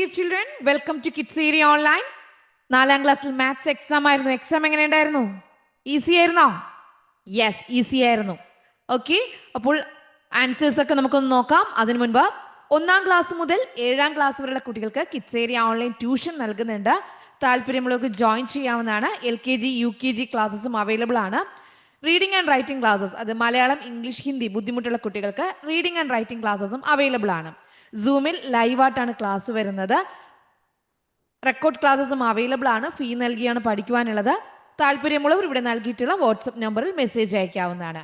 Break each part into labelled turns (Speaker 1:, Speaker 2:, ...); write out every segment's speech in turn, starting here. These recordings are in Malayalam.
Speaker 1: dear children, welcome to Kids Area Online. 4ാം ക്ലാസ്സിൽ മാത്സ് എക്സാം ആയിരുന്നു. എക്സാം എങ്ങനെ ഉണ്ടായിരുന്നു? ഈസി ആയിരുന്നോ? യെസ്, ഈസി ആയിരുന്നു. ഓക്കെ, അപ്പോൾ ആൻസേഴ്സ് ഒക്കെ നമുക്കൊന്ന് നോക്കാം. അതിനു മുൻപ് 1ാം ക്ലാസ് മുതൽ 7ാം ക്ലാസ് വരെയുള്ള കുട്ടികൾക്ക് കിഡ്സ് ഏരിയ ഓൺലൈൻ ട്യൂഷൻ നൽകുന്നുണ്ട്. താല്പര്യമുള്ളവർക്ക് ജോയിൻ ചെയ്യാവുന്നതാണ്. LKG UKG ക്ലാസ്സസും അവൈലബിൾ ആണ്. റീഡിംഗ് ആൻഡ് റൈറ്റിംഗ് ക്ലാസ്സസ്, അത് മലയാളം, ഇംഗ്ലീഷ്, ഹിന്ദി ബുദ്ധിമുട്ടുള്ള കുട്ടികൾക്ക് റീഡിംഗ് ആൻഡ് റൈറ്റിംഗ് ക്ലാസ്സസും അവൈലബിൾ ആണ്. സൂമിൽ ലൈവായിട്ടാണ് ക്ലാസ് വരുന്നത്. റെക്കോർഡ് ക്ലാസ്സസും അവൈലബിൾ ആണ്. ഫീ നൽകിയാണ് പഠിക്കുവാനുള്ളത്. താല്പര്യമുള്ളവർ ഇവിടെ നൽകിയിട്ടുള്ള വാട്സപ്പ് നമ്പറിൽ മെസ്സേജ് അയക്കാവുന്നതാണ്.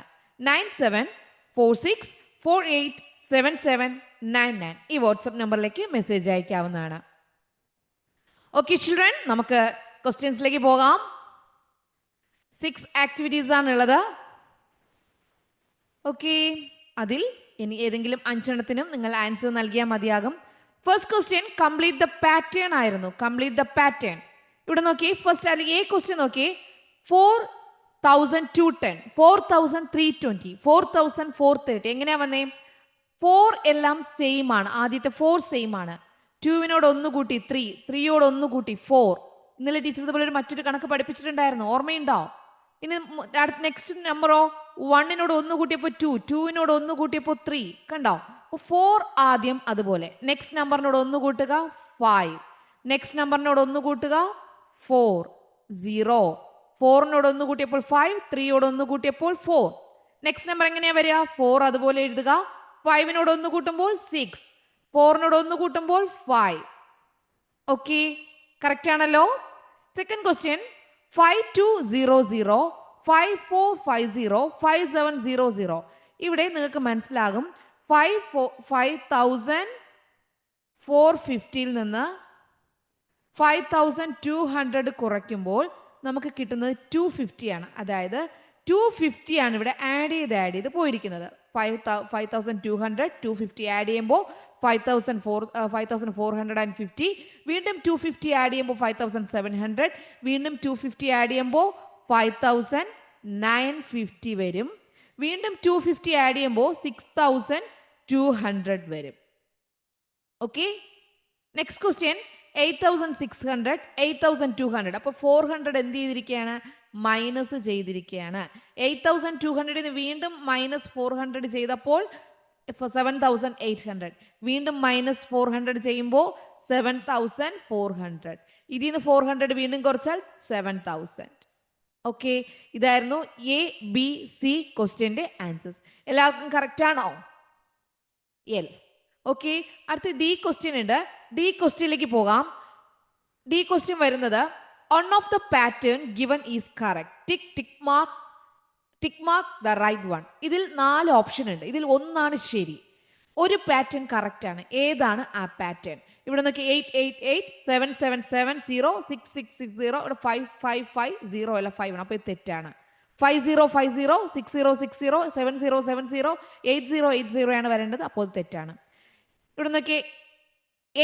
Speaker 1: 9746487799 ഈ വാട്സപ്പ് നമ്പറിലേക്ക് മെസ്സേജ് അയക്കാവുന്നതാണ്. ഓക്കെ ചിൽഡ്രൻ, നമുക്ക് ക്വസ്റ്റ്യൻസിലേക്ക് പോകാം. 6 ആക്ടിവിറ്റീസ് ആണുള്ളത്. ഓക്കെ, അതിൽ ഇനി ഏതെങ്കിലും 5 എണ്ണത്തിനും നിങ്ങൾ ആൻസർ നൽകിയാൽ മതിയാകും. First question complete the pattern ആയിരുന്നു. Complete the pattern. ഇവിടെ നോക്കി, ഫസ്റ്റ് അല്ലെങ്കിൽ ഈ ക്വസ്റ്റ്യൻ നോക്കി. 4210, 4320, 4430 എങ്ങനെയാ വന്നേ? 4 എല്ലാം സെയിം ആണ്. ആദ്യത്തെ 4 സെയിം ആണ്. 2വിനോട് 1 കൂട്ടി 3, 3യോട് 1 കൂട്ടി 4. ഇന്നലെ ടീച്ചർ ഇതുപോലെ ഒരു മറ്റൊരു കണക്ക് പഠിപ്പിച്ചിട്ടുണ്ടായിരുന്നു, ഓർമ്മയുണ്ടോ? ഇനി നെക്സ്റ്റ് നമ്പറോ 1നോട് 1 കൂട്ടിയപ്പോൾ 2, 2വിനോട് 1 കൂട്ടിയപ്പോൾ 3. കണ്ടോ? 4 ആദ്യം അതുപോലെ. നെക്സ്റ്റ് നമ്പറിനോട് 1 കൂട്ടുക 5. നെക്സ്റ്റ് നമ്പറിനോട് 1 കൂട്ടുക 4, 0. 4നോട് 1 കൂട്ടിയപ്പോൾ 5, 3യോട് 1 കൂട്ടിയപ്പോൾ 4. നെക്സ്റ്റ് നമ്പർ എങ്ങനെയാ വരിക? 4 അതുപോലെ എഴുതുക. 5നോട് 1 കൂട്ടുമ്പോൾ 6, 4നോട് 1 കൂട്ടുമ്പോൾ 5. ഓക്കെ, കറക്റ്റ് ആണല്ലോ. Second question 5200, 5450, 5700. ഇവിടെ നിങ്ങൾക്ക് മനസ്സിലാകും 5450 നിന്ന് 5200 കുറയ്ക്കുമ്പോൾ നമുക്ക് കിട്ടുന്നത് 250 ആണ്. അതായത് 250 ആണ് ഇവിടെ ആഡ് ചെയ്ത് പോയിരിക്കുന്നത്. 5200 250 ആഡ് ചെയ്യുമ്പോൾ 5450, വീണ്ടും 250 ആഡ് ചെയ്യുമ്പോൾ 5700, വീണ്ടും 250 ആഡ് ചെയ്യുമ്പോൾ 5950 വരും. വീണ്ടും 250 ആഡ് ചെയ്യുമ്പോൾ 6200 വരും. Okay, next question 8600, 8200. അപ്പോൾ 400 എന്ത് ചെയ്തിരിക്കുകയാണ്? മൈനസ് ചെയ്തിരിക്കുകയാണ്. 8200 വീണ്ടും മൈനസ് 400 ചെയ്തപ്പോൾ 7800. വീണ്ടും മൈനസ് 400 ചെയ്യുമ്പോൾ 7400. ഇതിൽ നിന്ന് 400 വീണ്ടും കുറച്ചാൽ 7000. ഓക്കെ, ഇതായിരുന്നു ABC ക്വസ്റ്റ്യന്റെ ആൻസേഴ്സ്. എല്ലാവർക്കും കറക്റ്റ് ആണോ? യെസ്. ഓക്കെ, അടുത്ത D ക്വസ്റ്റ്യൻ ഉണ്ട്. D ക്വസ്റ്റ്യനിലേക്ക് പോകാം. D ക്വസ്റ്റ്യൻ വരുന്നത് one of the pattern given is correct. Tick mark the right one. ഇതിൽ 4 ഓപ്ഷൻ ഉണ്ട്. ഇതിൽ ഒന്നാണ് ശരി. ഒരു പാറ്റേൺ കറക്റ്റ് ആണ്. ഏതാണ് ആ പാറ്റേൺ? ഇവിടെ നോക്കി 888, 7770, 6660, ഇവിടെ 5550 അല്ല 5 ആണ്. അപ്പോൾ ഇത് തെറ്റാണ്. 5050, 6060, 7070, 8080 ആണ് വരേണ്ടത്. അപ്പോൾ ഇത് തെറ്റാണ്. ഇവിടെ നോക്കി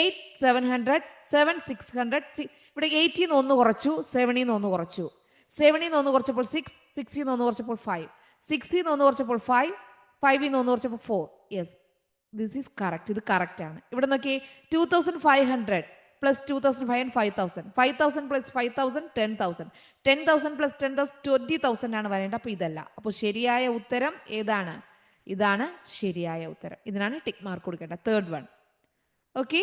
Speaker 1: 8700, 7600. ഇവിടെ 80 നിന്ന് 1 കുറച്ചു, 70 നിന്ന് 1 കുറച്ചു. 70 നിന്ന് 1 കുറച്ചപ്പോൾ 6, 60 നിന്ന് 1 കുറച്ചപ്പോൾ 5, 60 നിന്ന് 1 കുറച്ചപ്പോൾ 5, 5 നിന്ന് 1 കുറച്ചപ്പോൾ 4. Yes, this is correct. ഇത് കറക്റ്റ് ആണ്. ഇവിടെ നോക്കി 2500 പ്ലസ് 2500 5000, 5000 പ്ലസ് 5000 10,000, 10,000 പ്ലസ് 10,000 20,000 ആണ് വരേണ്ടത്. അപ്പോൾ ഇതല്ല. അപ്പോൾ ശരിയായ ഉത്തരം ഏതാണ്? ഇതാണ് ശരിയായ ഉത്തരം. ഇതിനാണ് ടിക്ക് മാർക്ക് കൊടുക്കേണ്ടത്. Third one. ഓക്കെ,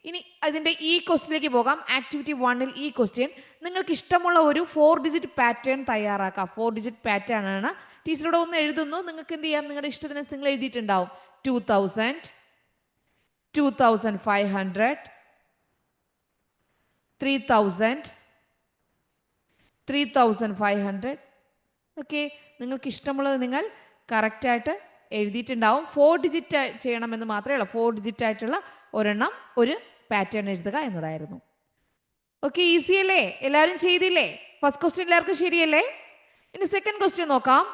Speaker 1: ഇനി അതിൻ്റെ ഈ ക്വസ്റ്റ്യനിലേക്ക് പോകാം. ആക്ടിവിറ്റി 1ൽ ഈ ക്വസ്റ്റ്യൻ നിങ്ങൾക്ക് ഇഷ്ടമുള്ള ഒരു 4 ഡിജിറ്റ് പാറ്റേൺ തയ്യാറാക്കാം. 4 ഡിജിറ്റ് പാറ്റേൺ ആണ്. ടീച്ചറോട് ഒന്ന് എഴുതുന്നു. നിങ്ങൾക്ക് എന്ത് ചെയ്യാം? നിങ്ങളുടെ ഇഷ്ടത്തിന് നിങ്ങൾ എഴുതിയിട്ടുണ്ടാവും. 2000, 2500, 3000, 3500. ഓക്കെ, നിങ്ങൾക്ക് ഇഷ്ടമുള്ളത് നിങ്ങൾ കറക്റ്റായിട്ട് എഴുതിയിട്ടുണ്ടാവും. 4 ഡിജിറ്റ് ചെയ്യണമെന്ന് മാത്രമേ ഉള്ളൂ. 4 ഡിജിറ്റ് ആയിട്ടുള്ള ഒരെണ്ണം ഒരു പാറ്റേൺ എഴുതുക എന്നതായിരുന്നു. ഓക്കെ, ഈസി അല്ലേ? എല്ലാവരും ചെയ്തില്ലേ? ഫസ്റ്റ് ക്വസ്റ്റ്യൻ എല്ലാവർക്കും ശരിയല്ലേ? ഇനി സെക്കൻഡ് ക്വസ്റ്റ്യൻ നോക്കാം.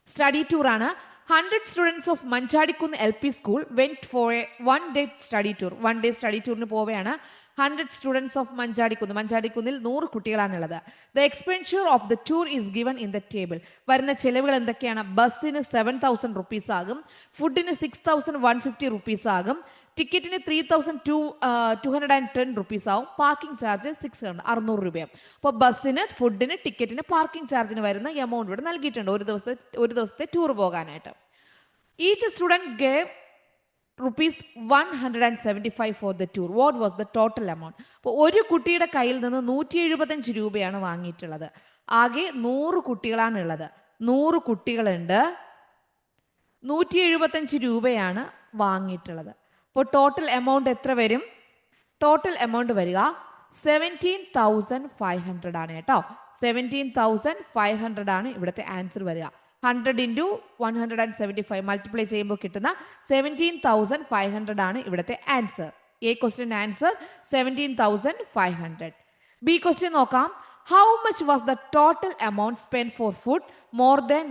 Speaker 1: സ്റ്റഡി ടൂർ ആണ്. 100 students of മഞ്ചാടിക്കുന്ന് LP school went for a one-day study tour. 1 day study ടൂറിന് പോവുകയാണ്. 100 students of മഞ്ചാടിക്കുന്നിൽ 100 കുട്ടികളാണുള്ളത്. The expenditure of the tour is given in the table. വരുന്ന ചെലവുകൾ എന്തൊക്കെയാണ്? ബസ്സിന് 7,000 rupees ആകും. ഫുഡിന് 6,150 rupees ആകും. ടിക്കറ്റിന് 3,210 റുപ്പീസ് ആവും. പാർക്കിംഗ് ചാർജ് 600 രൂപയാവും. അപ്പോൾ ബസ്സിന്, ഫുഡിന്, ടിക്കറ്റിന്, പാർക്കിംഗ് ചാർജിന് വരുന്ന എമൗണ്ട് ഇവിടെ നൽകിയിട്ടുണ്ട് ഒരു ദിവസത്തെ ടൂർ പോകാനായിട്ട്. Each student gave ₹175 for the tour. What was the total amount? അപ്പോൾ ഒരു കുട്ടിയുടെ കയ്യിൽ നിന്ന് 175 രൂപയാണ് വാങ്ങിയിട്ടുള്ളത്. ആകെ 100 കുട്ടികളാണ് ഉള്ളത്. 100 കുട്ടികളുണ്ട്, 175 രൂപയാണ് വാങ്ങിയിട്ടുള്ളത്. അപ്പോൾ ടോട്ടൽ എമൗണ്ട് എത്ര വരും? ടോട്ടൽ എമൗണ്ട് വരിക 17,500 ആണ് കേട്ടോ. 17,500 ആണ് ഇവിടുത്തെ ആൻസർ വരിക. 100 × 175 മൾട്ടിപ്ലൈ ചെയ്യുമ്പോൾ കിട്ടുന്ന 17,500 ആണ് ഇവിടുത്തെ answer. A question answer 17,500. B question നോക്കാം. How much was the total amount spend for food more than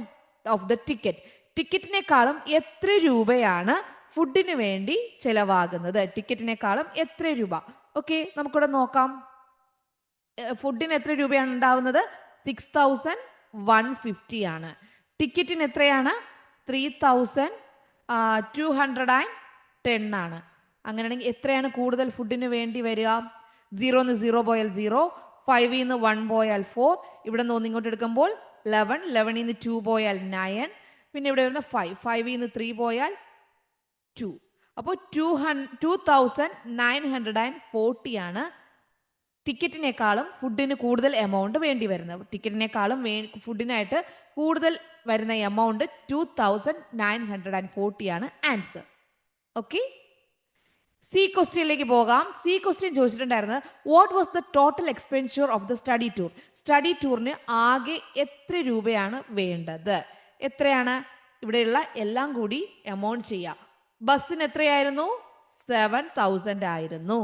Speaker 1: of the ticket? ടിക്കറ്റിനേക്കാളും എത്ര രൂപയാണ് ഫുഡിന് വേണ്ടി ചെലവാകുന്നത്? ടിക്കറ്റിനേക്കാളും എത്ര രൂപ? ഓക്കെ, നമുക്കിവിടെ നോക്കാം. ഫുഡിന് എത്ര രൂപയാണ് ഉണ്ടാവുന്നത്? 6,150 ആണ്. ടിക്കറ്റിന് എത്രയാണ്? 3,210 ആണ്. അങ്ങനെയാണെങ്കിൽ എത്രയാണ് കൂടുതൽ ഫുഡിന് വേണ്ടി വരിക? 0 ന്ന് 0 പോയാൽ 0, 5 ന്ന് 1 പോയാൽ 4, ഇവിടെ നിന്ന് ഇങ്ങോട്ട് എടുക്കുമ്പോൾ 11, 11 ന്ന് 2 പോയാൽ 9, പിന്നെ ഇവിടെ വരുന്ന 5, 5 ന്ന് 3 പോയാൽ 2. അപ്പോൾ 2,940 ആണ് ടിക്കറ്റിനേക്കാളും ഫുഡിന് കൂടുതൽ എമൗണ്ട് വേണ്ടി വരുന്നത്. ടിക്കറ്റിനേക്കാളും ഫുഡിനായിട്ട് കൂടുതൽ വരുന്ന എമൗണ്ട് 2,940 ആണ് ആൻസർ. ഓക്കെ, സി ക്വസ്റ്റ്യനിലേക്ക് പോകാം. സി ക്വസ്റ്റ്യൻ ചോദിച്ചിട്ടുണ്ടായിരുന്നത് what was the total expenditure of the study tour? Study ടൂറിന് ആകെ എത്ര രൂപയാണ് വേണ്ടത്? എത്രയാണ്? ഇവിടെയുള്ള എല്ലാം കൂടി എമൗണ്ട് ചെയ്യാം. ബസ്സിന് എത്രയായിരുന്നു? 7,000 ആയിരുന്നു.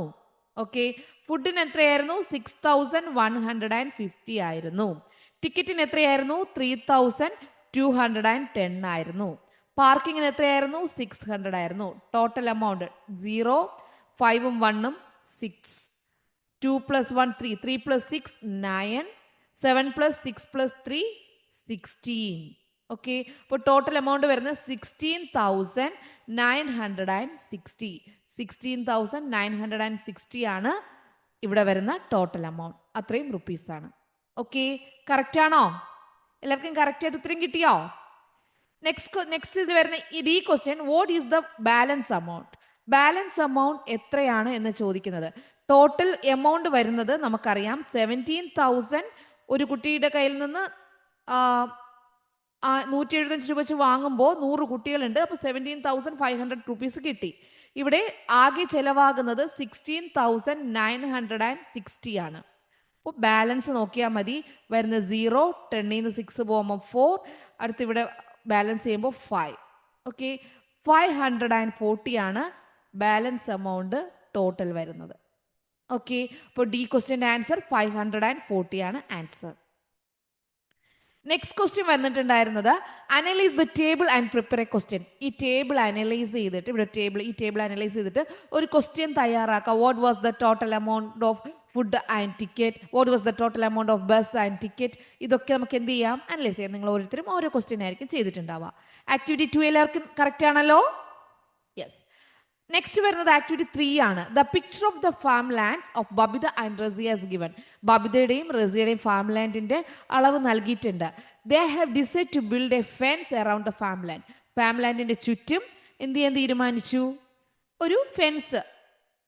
Speaker 1: ഓക്കെ, ഫുഡിന് എത്രയായിരുന്നു? 6,150 ആയിരുന്നു. ടിക്കറ്റിന് എത്രയായിരുന്നു? 3,210 ആയിരുന്നു. പാർക്കിങ്ങിന് എത്രയായിരുന്നു? 600 ആയിരുന്നു. ടോട്ടൽ എമൗണ്ട് 0, 5 ഉം 1 ഉം 6, 2 + 1 3, 3 + 6 9, 7 + 6 + 3 16. ഓക്കെ, അപ്പോൾ ടോട്ടൽ എമൗണ്ട് വരുന്നത് 16,960. 16,960 ആണ് ഇവിടെ വരുന്ന ടോട്ടൽ എമൗണ്ട്. അത്രയും റുപ്പീസാണ്. ഓക്കെ, കറക്റ്റ് ആണോ? എല്ലാവർക്കും കറക്റ്റ് ആയിട്ട് ഉത്തരം കിട്ടിയോ? നെക്സ്റ്റ് ഇത് വരുന്ന ഈ question what is the balance amount? Balance amount എത്രയാണ് എന്ന് ചോദിക്കുന്നത്. ടോട്ടൽ എമൗണ്ട് വരുന്നത് നമുക്കറിയാം 17,000. ഒരു കുട്ടിയുടെ കയ്യിൽ നിന്ന് 175 രൂപ വെച്ച് വാങ്ങുമ്പോൾ 100 കുട്ടികളുണ്ട്. അപ്പോൾ 17,500 റുപ്പീസ് കിട്ടി. ഇവിടെ ആകെ ചെലവാകുന്നത് 16,960 ആണ്. അപ്പോൾ ബാലൻസ് നോക്കിയാൽ മതി. വരുന്ന 0, 10 ന്ന് 6 പോകുമ്പോൾ 4, അടുത്ത് ഇവിടെ ബാലൻസ് ചെയ്യുമ്പോൾ 5. ഓക്കെ, 540 ആണ് ബാലൻസ് എമൗണ്ട് ടോട്ടൽ വരുന്നത്. ഓക്കെ, അപ്പോൾ ഡി ക്വസ്റ്റ്യൻ്റെ ആൻസർ 540 ആണ് ആൻസർ. നെക്സ്റ്റ് ക്വസ്റ്റ്യൻ വന്നിട്ടുണ്ടായിരുന്നത് analyse the table and prepare a question. ഈ ടേബിൾ അനലൈസ് ചെയ്തിട്ട് ഈ ടേബിൾ അനലൈസ് ചെയ്തിട്ട് ഒരു ക്വസ്റ്റ്യൻ തയ്യാറാക്കുക. What was the total amount of food and ticket? What was the total amount of bus and ticket? ഇതൊക്കെ നമുക്ക് എന്ത് ചെയ്യാം? അനലൈസ് ചെയ്യാം. നിങ്ങൾ ഓരോരുത്തരും ഓരോ ക്വസ്റ്റ്യൻ ആയിരിക്കും ചെയ്തിട്ടുണ്ടാവുക. ആക്ടിവിറ്റി 2 എല്ലാവർക്കും കറക്റ്റ് ആണല്ലോ? യെസ്. നെക്സ്റ്റ് വരുന്നത് ആക്ടിവിറ്റി 3 ആണ്. The picture of the farm lands of Babita and Razia is given. ബബിതയുടെയും റസിയയുടെയും ഫാം ലാൻഡിന്റെ അളവ് നൽകിയിട്ടുണ്ട്. They have decide to build a fence around the farm land. Farm ലാൻഡിന്റെ ചുറ്റും എന്ത് ചെയ്യാൻ തീരുമാനിച്ചു? ഒരു ഫെൻസ്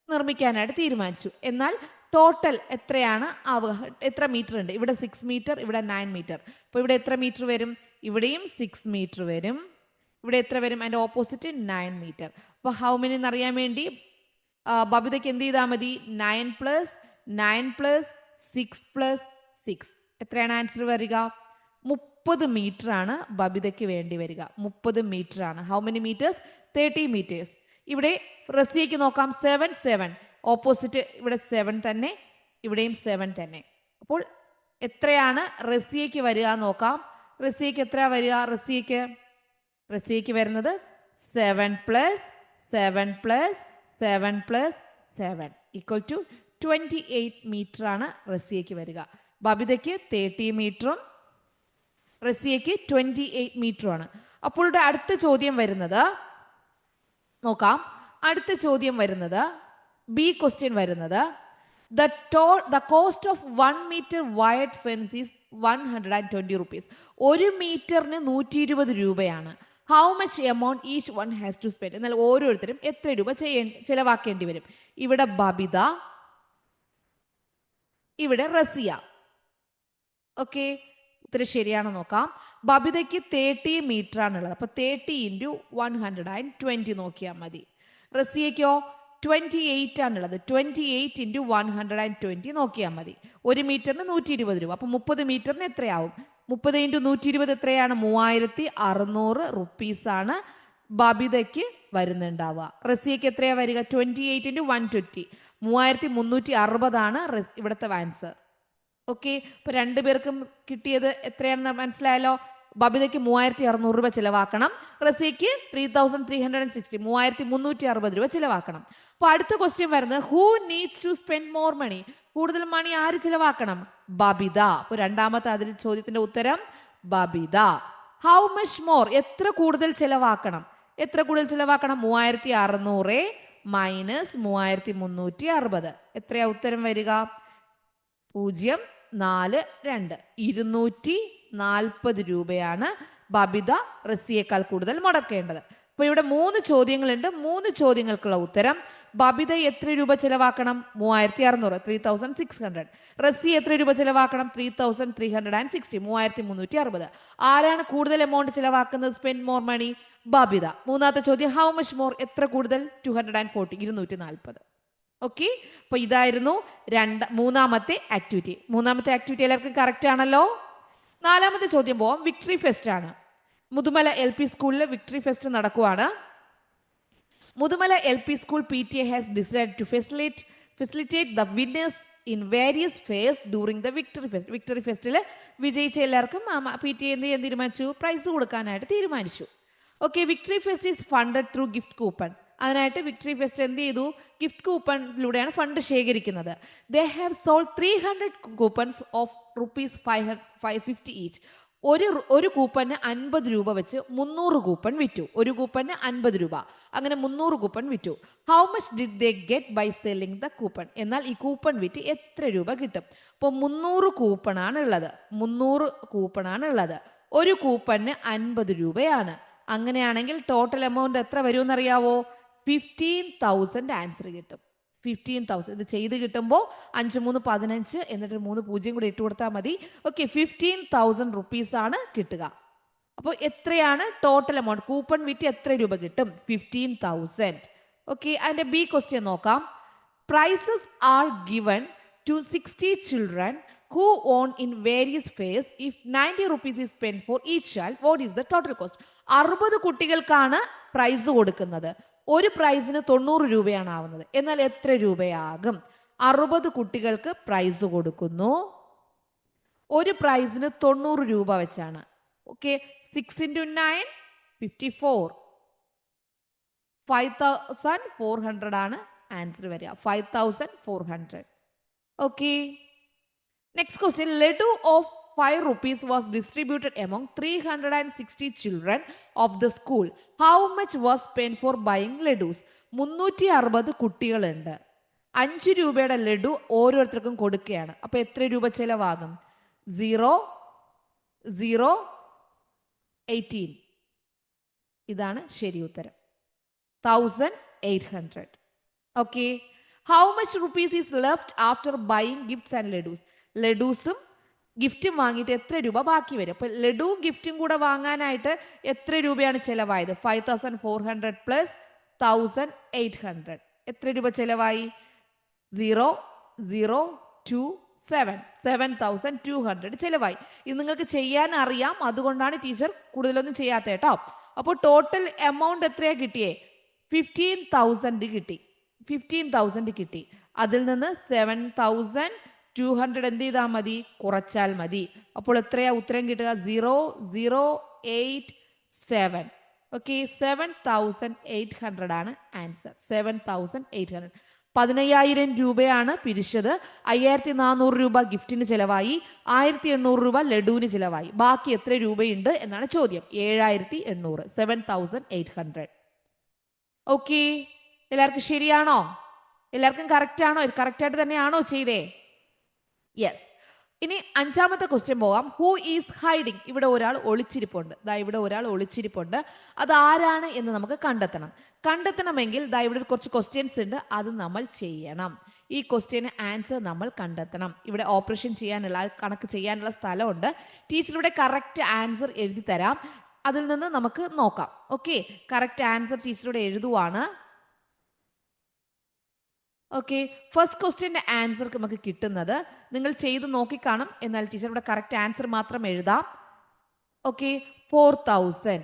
Speaker 1: നിർമ്മിക്കാനായിട്ട് തീരുമാനിച്ചു. എന്നാൽ ടോട്ടൽ എത്രയാണ്? എത്ര മീറ്റർ ഉണ്ട്? ഇവിടെ 6 മീറ്റർ, ഇവിടെ 9 മീറ്റർ. അപ്പോൾ ഇവിടെ എത്ര മീറ്റർ വരും? ഇവിടെയും 6 മീറ്റർ വരും. ഇവിടെ എത്ര വരും? അതിൻ്റെ ഓപ്പോസിറ്റ് 9 മീറ്റർ. അപ്പോൾ ഹൗ മെനി എന്നറിയാൻ വേണ്ടി ബബിതയ്ക്ക് എന്ത് ചെയ്താൽ മതി? 9 + 9 + 6 + 6 എത്രയാണ് ആൻസർ വരിക? 30 മീറ്റർ ആണ് ബബിതയ്ക്ക് വേണ്ടി വരിക. 30 മീറ്റർ ആണ്. How many metres? 30 മീറ്റേഴ്സ്. ഇവിടെ റസിയയ്ക്ക് നോക്കാം. 7, 7 ഓപ്പോസിറ്റ് ഇവിടെ 7 തന്നെ, ഇവിടെയും 7 തന്നെ. അപ്പോൾ എത്രയാണ് റസിയയ്ക്ക് വരിക നോക്കാം. റസിയയ്ക്ക് എത്ര വരിക? റസിയയ്ക്ക് വരുന്നത് 7 + 7 + 7 + 7 = 28 മീറ്റർ ആണ് റസിയയ്ക്ക് വരിക. ബബിതയ്ക്ക് 30 മീറ്ററും റസിയയ്ക്ക് 28 മീറ്ററുമാണ്. അപ്പോൾ അടുത്ത ചോദ്യം വരുന്നത് നോക്കാം. അടുത്ത ചോദ്യം വരുന്നത് ബി ക്വസ്റ്റ്യൻ വരുന്നത് the cost of 1 meter wired fence is 120 rupees. 1 മീറ്ററിന് 120 രൂപയാണ്. How much amount each one has to spend. എന്നാൽ ഓരോരുത്തരും എത്ര രൂപ ചെലവാക്കേണ്ടി വരും? ഇവിടെ ബബിത, ഇവിടെ റസിയ. ഓക്കെ, ഉത്തരം ശരിയാണോ നോക്കാം. ബബിതയ്ക്ക് 30 മീറ്റർ ആണുള്ളത്. അപ്പൊ 30 × 120 നോക്കിയാൽ മതി. റസിയയ്ക്കോ 28 ആണുള്ളത്. 28 × 120 നോക്കിയാൽ മതി. 1 മീറ്ററിന് 120 രൂപ. അപ്പൊ 30 മീറ്ററിന് എത്രയാവും? 30 × 120 എത്രയാണ്? 3600 റുപ്പീസാണ് ബബിതയ്ക്ക് വരുന്നുണ്ടാവുക. റസിയയ്ക്ക് എത്രയാ വരിക? 28 × 120 3360 ഇവിടുത്തെ ആൻസർ. ഓക്കെ, ഇപ്പൊ രണ്ടുപേർക്കും കിട്ടിയത് എത്രയാണെന്ന് മനസ്സിലായല്ലോ. ബബിതയ്ക്ക് 3600 രൂപ ചിലവാക്കണം. റസിയയ്ക്ക് 3360 3360 രൂപ ചിലവാക്കണം. അപ്പൊ അടുത്ത ക്വസ്റ്റ്യൻ വരുന്നത് who needs to spend more money. കൂടുതൽ മണി ആര് ചിലവാക്കണം? ബബിത. അപ്പൊ രണ്ടാമത്തെ അതിൽ ചോദ്യത്തിന്റെ ഉത്തരം ബബിത. ഹൗ മച്ച് മോർ, എത്ര കൂടുതൽ ചിലവാക്കണം? എത്ര കൂടുതൽ ചിലവാക്കണം? 3600 മൈനസ് 3360. എത്രയാ ഉത്തരം വരിക? 042 240 രൂപയാണ് ബബിത റസിയേക്കാൾ കൂടുതൽ മുടക്കേണ്ടത്. അപ്പൊ ഇവിടെ 3 ചോദ്യങ്ങളുണ്ട്. 3 ചോദ്യങ്ങൾക്കുള്ള ഉത്തരം ബബിത എത്ര രൂപ ചെലവാക്കണം? 3600 3600. റസി എത്ര രൂപ ചെലവാക്കണം? 3360 3360. ആരാണ് കൂടുതൽ എമൗണ്ട് ചെലവാക്കുന്നത്? Spend more money, Babita. മൂന്നാമത്തെ ചോദ്യം ഹൗ മച്ച് മോർ, എത്ര കൂടുതൽ? 240 240. ഓക്കെ, അപ്പൊ ഇതായിരുന്നു മൂന്നാമത്തെ ആക്ടിവിറ്റി. മൂന്നാമത്തെ ആക്ടിവിറ്റി എല്ലാവർക്കും കറക്റ്റ് ആണല്ലോ. നാലാമത്തെ ചോദ്യം പോവാം. വിക്ടറി ഫെസ്റ്റ് ആണ്. മുതുമല LP സ്കൂളിൽ വിക്ടറി ഫെസ്റ്റ് നടക്കുവാണ്. Muthumala LP school PTA has decide to facilitate the winners in various fairs during the victory fest. Victory ഫെസ്റ്റിൽ വിജയിച്ച എല്ലാവർക്കും PTA എന്ത് ചെയ്യാൻ തീരുമാനിച്ചു? പ്രൈസ് കൊടുക്കാനായിട്ട് തീരുമാനിച്ചു. Okay, victory fest is funded through gift coupon. അതിനായിട്ട് വിക്ടറി ഫെസ്റ്റ് എന്ത് ചെയ്തു? ഗിഫ്റ്റ് കൂപ്പണിലൂടെയാണ് ഫണ്ട് ശേഖരിക്കുന്നത്. They have sold 300 coupons of ₹550 each. ഒരു കൂപ്പന് 50 രൂപ വെച്ച് 300 കൂപ്പൺ വിറ്റു. ഒരു കൂപ്പന് 50 രൂപ, അങ്ങനെ 300 കൂപ്പൺ വിറ്റു. How much did they get by selling the coupon. എന്നാൽ ഈ കൂപ്പൺ വിറ്റ് എത്ര രൂപ കിട്ടും? അപ്പോൾ 300 കൂപ്പണാണ് ഉള്ളത്. 300 കൂപ്പണാണ് ഉള്ളത്. ഒരു കൂപ്പന് 50 രൂപയാണ്. അങ്ങനെയാണെങ്കിൽ ടോട്ടൽ എമൗണ്ട് എത്ര വരുമെന്നറിയാവോ? 15,000 ആൻസർ കിട്ടും. 15,000. ഇത് ചെയ്ത് കിട്ടുമ്പോൾ 5 3 15 എന്നിട്ട് 3 0 കൂടി ഇട്ട് കൊടുത്താൽ മതി. ഓക്കെ, 15,000 റുപ്പീസാണ് കിട്ടുക. അപ്പോൾ എത്രയാണ് ടോട്ടൽ എമൗണ്ട്? കൂപ്പൺ വിറ്റ് എത്ര രൂപ കിട്ടും? 15,000. ഓക്കെ, അതിന്റെ ബി ക്വസ്റ്റ്യൻ നോക്കാം. Prizes are given to 60 children who won in various fairs. If 90 rupees is spent for each child, what is the total cost? 60 കുട്ടികൾക്കാണ് പ്രൈസ് കൊടുക്കുന്നത്. ഒരു പ്രൈസിന് 90 രൂപയാണ് ആവുന്നത്. എന്നാൽ എത്ര രൂപയാകും? 60 കുട്ടികൾക്ക് പ്രൈസ് കൊടുക്കുന്നു. ഒരു പ്രൈസിന് 90 രൂപ വെച്ചാണ്. ഓക്കെ, 6 × 9 54. 5400 ആണ് ആൻസർ വരിക. 5400. Okay, next question. Laddu of 5 rupees was distributed among 360 children of the school. How much was spent for buying ladus? 360 കുട്ടികളുണ്ട്. 5 രൂപയുടെ ലഡു ഓരോരുത്തർക്കും കൊടുക്കുകയാണ്. അപ്പൊ എത്ര രൂപ ചെലവാകും? 0 0 18. ഇതാണ് ശരി ഉത്തരം. 1800. Okay, how much rupees is left after buying gifts and laddoos. ലഡൂസും ഗിഫ്റ്റും വാങ്ങിയിട്ട് എത്ര രൂപ ബാക്കി വരും? അപ്പൊ ലഡുവും ഗിഫ്റ്റും കൂടെ വാങ്ങാനായിട്ട് എത്ര രൂപയാണ് ചെലവായത്? 5400 പ്ലസ് 1800. എത്ര രൂപ ചെലവായി? 0 0 2 7 7200 ചെലവായി. ഇത് നിങ്ങൾക്ക് ചെയ്യാൻ അറിയാം, അതുകൊണ്ടാണ് ടീച്ചർ കൂടുതലൊന്നും ചെയ്യാത്ത കേട്ടോ. അപ്പോൾ ടോട്ടൽ എമൗണ്ട് എത്രയാ കിട്ടിയേ? 15,000 കിട്ടി. 15,000 കിട്ടി. അതിൽ നിന്ന് 7,200 എന്ത് ചെയ്താൽ മതി? കുറച്ചാൽ മതി. അപ്പോൾ എത്രയാ ഉത്തരം കിട്ടുക? 0087. ഓക്കെ, 7,800 ആണ് ആൻസർ. 7,800. 15,000 രൂപയാണ് പിരിച്ചത്. 5,400 രൂപ ഗിഫ്റ്റിന് ചിലവായി. 1,800 രൂപ ലഡുവിന് ചിലവായി. ബാക്കി എത്ര രൂപയുണ്ട് എന്നാണ് ചോദ്യം. 7,800. 7,800. ഓക്കെ, എല്ലാവർക്കും ശരിയാണോ? എല്ലാവർക്കും കറക്റ്റ് ആണോ? കറക്റ്റായിട്ട് തന്നെയാണോ ചെയ്തേ? യെസ്. ഇനി അഞ്ചാമത്തെ ക്വസ്റ്റ്യൻ പോകാം. Who is hiding? ഇവിടെ ഒരാൾ ഒളിച്ചിരിപ്പുണ്ട്. ഇവിടെ ഒരാൾ ഒളിച്ചിരിപ്പുണ്ട്. അത് ആരാണ് എന്ന് നമുക്ക് കണ്ടെത്തണമെങ്കിൽ ഇവിടെ കുറച്ച് ക്വസ്റ്റ്യൻസ് ഉണ്ട്, അത് നമ്മൾ ചെയ്യണം. ഈ ക്വസ്റ്റ്യന് ആൻസർ നമ്മൾ കണ്ടെത്തണം. ഇവിടെ ഓപ്പറേഷൻ ചെയ്യാനുള്ള കണക്ക് ചെയ്യാനുള്ള സ്ഥലമുണ്ട്. ടീച്ചർ ഇവിടെ കറക്റ്റ് ആൻസർ എഴുതി തരാം. അതിൽ നിന്ന് നമുക്ക് നോക്കാം. ഓക്കെ, കറക്റ്റ് ആൻസർ ടീച്ചറോട് എഴുതുവാണ്. ഓക്കെ, ഫസ്റ്റ് ക്വസ്റ്റ്യൻ്റെ ആൻസർ നമുക്ക് കിട്ടുന്നത് നിങ്ങൾ ചെയ്ത് നോക്കിക്കാണും, എന്നാൽ ടീച്ചർ ഇവിടെ കറക്റ്റ് ആൻസർ മാത്രം എഴുതാം. ഓക്കെ, 4000.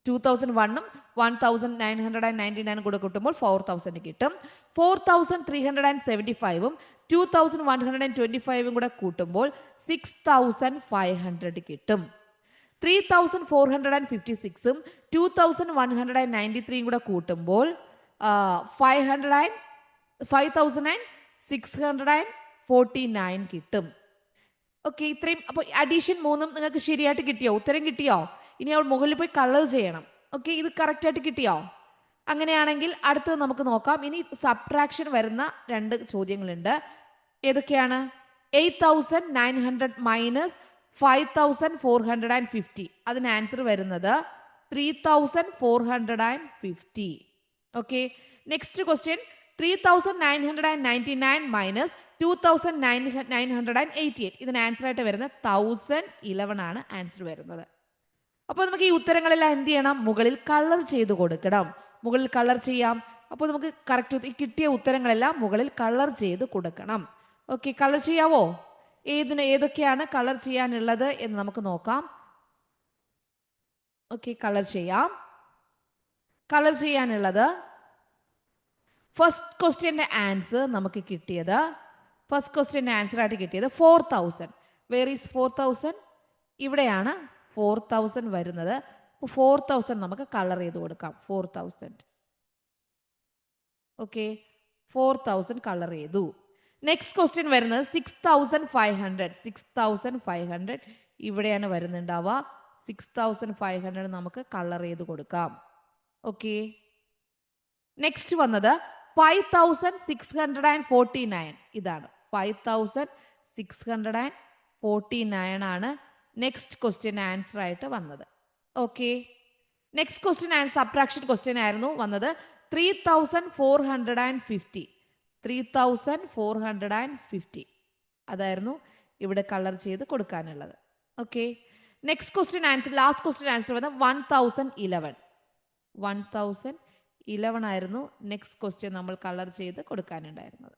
Speaker 1: 2001ഉം 1999 കൂടെ കിട്ടുമ്പോൾ 4000 കിട്ടും. 4375ഉം 2125ഉം കൂടെ കൂട്ടുമ്പോൾ 6500 കിട്ടും. 3456ഉം 2193 കൂടെ കൂട്ടുമ്പോൾ 5649 കിട്ടും. ഓക്കെ, ഇത്രയും. അപ്പോൾ അഡീഷൻ 3 നിങ്ങൾക്ക് ശരിയായിട്ട് കിട്ടിയോ? ഉത്തരം കിട്ടിയോ? ഇനി അവൾ മുകളിൽ പോയി കളർ ചെയ്യണം. ഓക്കെ, ഇത് കറക്റ്റായിട്ട് കിട്ടിയോ? അങ്ങനെയാണെങ്കിൽ അടുത്തത് നമുക്ക് നോക്കാം. ഇനി സബ്ട്രാക്ഷൻ വരുന്ന 2 ചോദ്യങ്ങളുണ്ട്. ഏതൊക്കെയാണ്? 8900 മൈനസ് 5450. അതിന് ആൻസർ വരുന്നത് 3450. Okay, next question 3999 minus 2988. ഇതിന് ആൻസർ ആയിട്ട് വരുന്നത് 1011 ആണ് ആൻസർ വരുന്നത്. അപ്പോൾ നമുക്ക് ഈ ഉത്തരങ്ങളെല്ലാം എന്ത് ചെയ്യണം? മുകളിൽ കളർ ചെയ്ത് കൊടുക്കണം. മുകളിൽ കളർ ചെയ്യാം. അപ്പോൾ നമുക്ക് കറക്റ്റ് കിട്ടിയ ഉത്തരങ്ങളെല്ലാം മുകളിൽ കളർ ചെയ്ത് കൊടുക്കണം. ഓക്കെ, കളർ ചെയ്യാവോ? ഏതൊക്കെയാണ് കളർ ചെയ്യാനുള്ളത് എന്ന് നമുക്ക് നോക്കാം. ഓക്കെ, കളർ ചെയ്യാം. കളർ ചെയ്യാനുള്ളത് ഫസ്റ്റ് ക്വസ്റ്റ്യൻ്റെ ആൻസർ നമുക്ക് കിട്ടിയത്, ഫസ്റ്റ് ക്വസ്റ്റ്യൻ്റെ ആൻസർ ആയിട്ട് കിട്ടിയത് 4000. Where is 4000? ഇവിടെയാണ് 4000 വരുന്നത്. അപ്പോൾ 4000 നമുക്ക് കളർ ചെയ്ത് കൊടുക്കാം. 4000. ഓക്കെ, 4000 കളർ ചെയ്തു. നെക്സ്റ്റ് ക്വസ്റ്റ്യൻ വരുന്നത് 6500. 6500 ഇവിടെയാണ് വരുന്നുണ്ടാവുക. 6500 നമുക്ക് കളർ ചെയ്ത് കൊടുക്കാം. ഓക്കെ, നെക്സ്റ്റ് വന്നത് 5649. ഇതാണ് 5649 ആണ് നെക്സ്റ്റ് ക്വസ്റ്റ്യൻ ആൻസർ ആയിട്ട് വന്നത്. Okay, next question answer subtraction question ആയിരുന്നു വന്നത്. 3450. 3450 അതായിരുന്നു ഇവിടെ കളർ ചെയ്ത് കൊടുക്കാനുള്ളത്. Okay, next question answer, last question answer വന്നത് 1011. 1011 ആയിരുന്നു നെക്സ്റ്റ് ക്വസ്റ്റ്യൻ നമ്മൾ കളർ ചെയ്ത് കൊടുക്കാനുണ്ടായിരുന്നത്.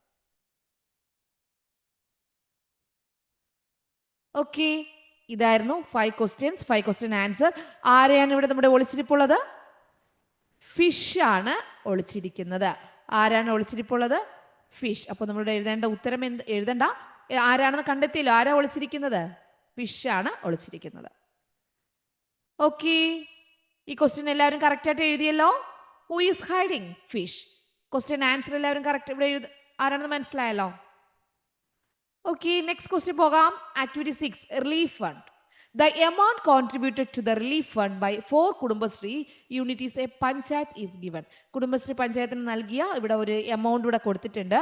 Speaker 1: ഓക്കെ, ഇതായിരുന്നു 5 ക്വസ്റ്റ്യൻസ്, 5 ക്വസ്റ്റ്യൻ ആൻസർ. ആരെയാണ് ഇവിടെ നമ്മുടെ ഒളിച്ചിരിപ്പുള്ളത്? ഫിഷ് ആണ് ഒളിച്ചിരിക്കുന്നത്. ആരാണ് ഒളിച്ചിരിപ്പുള്ളത്? ഫിഷ്. അപ്പോൾ നമ്മളിവിടെ എഴുതേണ്ട ഉത്തരം എഴുതണ്ട, ആരാണെന്ന് കണ്ടെത്തിയല്ലോ. ആരാ ഒളിച്ചിരിക്കുന്നത്? ഫിഷ് ആണ് ഒളിച്ചിരിക്കുന്നത്. ഓക്കെ, ഈ ക്വസ്റ്റ്യൻ എല്ലാവരും കറക്റ്റായിട്ട് എഴുതിയല്ലോ. Who is hiding? Fish. Question answer എല്ലാവരും കറക്റ്റ് ഇവിടെ ആരാണെന്ന് മനസ്സിലായല്ലോ. ഓക്കെ, നെക്സ്റ്റ് ക്വസ്റ്റ്യൻ പോകാം. Activity 6, relief fund. The amount contributed to the relief fund by 4 Kudumbashree units a panchayat is given. Kudumbashree പഞ്ചായത്തിന് നൽകിയ ഇവിടെ ഒരു എമൗണ്ട് ഇവിടെ കൊടുത്തിട്ടുണ്ട്.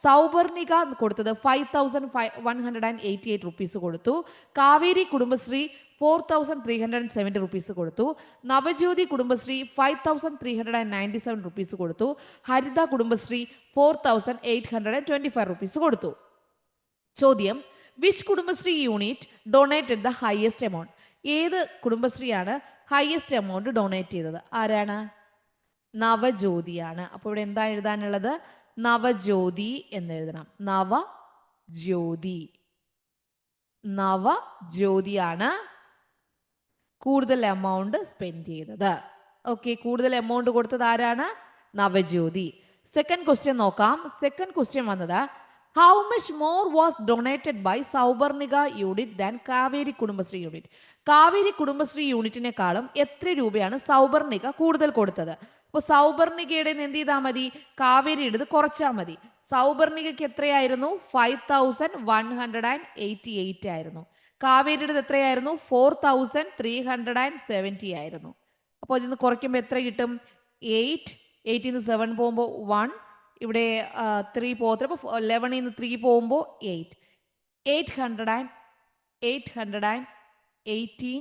Speaker 1: സൗപർണിക കൊടുത്തത് 5188 റുപ്പീസ് കൊടുത്തു. കാവേരി കുടുംബശ്രീ 4370 റുപ്പീസ് കൊടുത്തു. നവജ്യോതി കുടുംബശ്രീ 5397 റുപ്പീസ് കൊടുത്തു. ഹരിത കുടുംബശ്രീ 4825 റുപ്പീസ് കൊടുത്തു. ചോദ്യം, which Kudumbashree unit donated the highest amount? ഏത് കുടുംബശ്രീയാണ് ഹയസ്റ്റ് എമൗണ്ട് ഡൊണേറ്റ് ചെയ്തത്? ആരാണ്? നവജ്യോതിയാണ്. അപ്പോൾ ഇവിടെ എന്താ എഴുതാനുള്ളത്? നവജ്യോതി എന്ന് എഴുതണം. നവജ്യോതി. നവജ്യോതിയാണ് കൂടുതൽ എമൗണ്ട് സ്പെൻഡ് ചെയ്തത്. ഓക്കെ, കൂടുതൽ എമൗണ്ട് കൊടുത്തത് ആരാണ്? നവജ്യോതി. സെക്കൻഡ് ക്വസ്റ്റ്യൻ നോക്കാം. സെക്കൻഡ് ക്വസ്റ്റ്യൻ വന്നത് How much more was donated by Souparnika unit than Kaveri Kudumbashree unit? Kaveri Kudumbashree യൂണിറ്റിനെക്കാളും എത്ര രൂപയാണ് സൗപർണിക കൂടുതൽ കൊടുത്തത്? അപ്പോൾ സൗപർണികയുടെ എന്ത് ചെയ്താൽ മതി? കാവേരിയുടേത് കുറച്ചാൽ മതി. സൗപർണികയ്ക്ക് എത്രയായിരുന്നു? 5188 ആയിരുന്നു. കാവേരിയുടേത് എത്രയായിരുന്നു? 4370 ആയിരുന്നു. അപ്പോൾ അതിൽ നിന്ന് കുറയ്ക്കുമ്പോൾ എത്ര കിട്ടും? 8 8 നിന്ന് 7 പോകുമ്പോൾ 1, ഇവിടെ 3 പോകത്തില്ല. അപ്പോൾ 11 നിന്ന് 3 പോകുമ്പോൾ 8. 818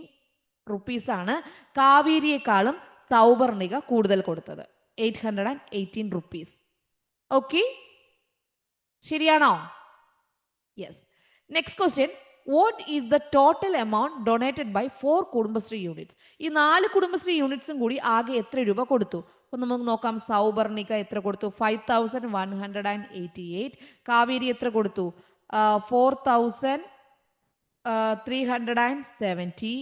Speaker 1: റുപ്പീസാണ് കാവേരിയെക്കാളും സൗവർണിക കൂടുതൽ കൊടുത്തത്. 818 റുപ്പീസ്. ഓക്കെ, ശരിയാണോ? Yes. Next question, what is the total amount donated by 4 Kudumbashree units? ഈ 4 കുടുംബശ്രീ യൂണിറ്റ്സും കൂടി ആകെ എത്ര രൂപ കൊടുത്തു? അപ്പോൾ നമുക്ക് നോക്കാം. സൗവർണിക എത്ര കൊടുത്തു? 5188. കാവേരി എത്ര കൊടുത്തു? 4370.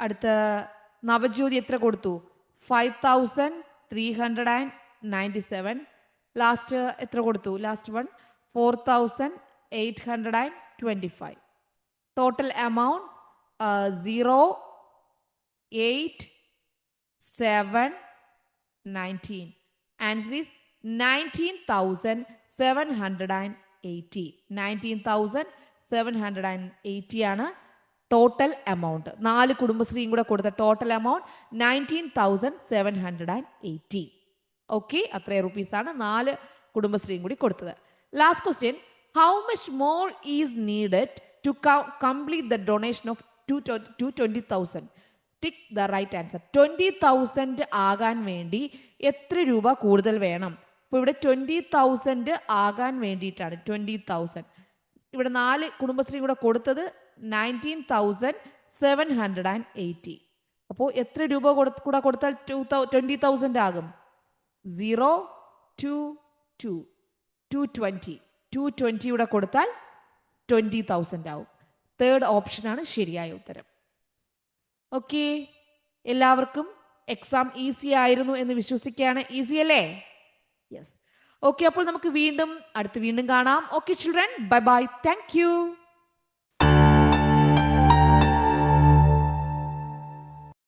Speaker 1: അടുത്ത നവജ്യോതി എത്ര കൊടുത്തു? 5397. ലാസ്റ്റ് എത്ര കൊടുത്തു? Last one 4825. Total amount 08,719. Answer is 19,780. 19,780 ആണ് ടോട്ടൽ എമൗണ്ട്. 4 കുടുംബശ്രീയും കൂടെ കൊടുത്ത ടോട്ടൽ എമൗണ്ട് 19,780. ഓക്കെ, അത്രയും റുപ്പീസാണ് 4 കുടുംബശ്രീയും കൂടി കൊടുത്തത്. Last question, how much more is needed to complete the donation of 20,000? Tick the right answer. 20,000 ആകാൻ വേണ്ടി എത്ര രൂപ കൂടുതൽ വേണം? അപ്പോൾ ഇവിടെ 20,000 ആകാൻ വേണ്ടിയിട്ടാണ് 20,000. ഇവിടെ 4 കുടുംബശ്രീ കൂടെ കൊടുത്തത് 19,780. അപ്പോൾ എത്ര രൂപ കൂടെ കൊടുത്താൽ 20,000 ആകും? 0, 2, 2, 220. 220 കൂടെ കൊടുത്താൽ 20,000 ആവും. തേർഡ് ഓപ്ഷനാണ് ശരിയായ ഉത്തരം. ഓക്കെ, എല്ലാവർക്കും എക്സാം ഈസി ആയിരുന്നു എന്ന് വിശ്വസിക്കുകയാണ്. ഈസി അല്ലേ? യെസ്. ഓക്കെ, അപ്പോൾ നമുക്ക് വീണ്ടും കാണാം. Okay children, bye bye. Thank you.